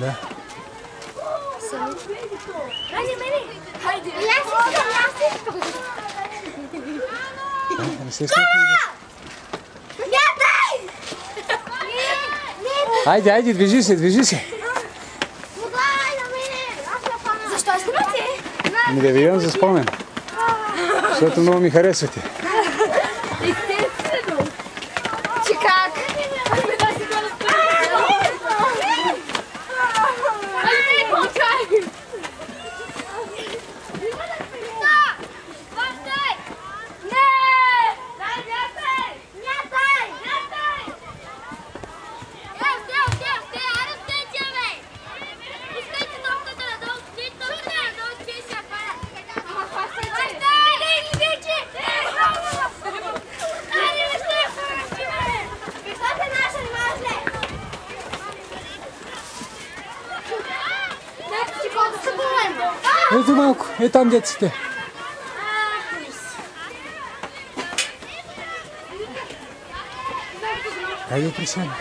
Да. Хайде! Аз искам! Не се смъкни. Айде, движи се. Защо снимате? Да ви имам за спомен. Защото много ми харесвате. Естествено! Че как? Ето малко, там деците. Хайде, присядем.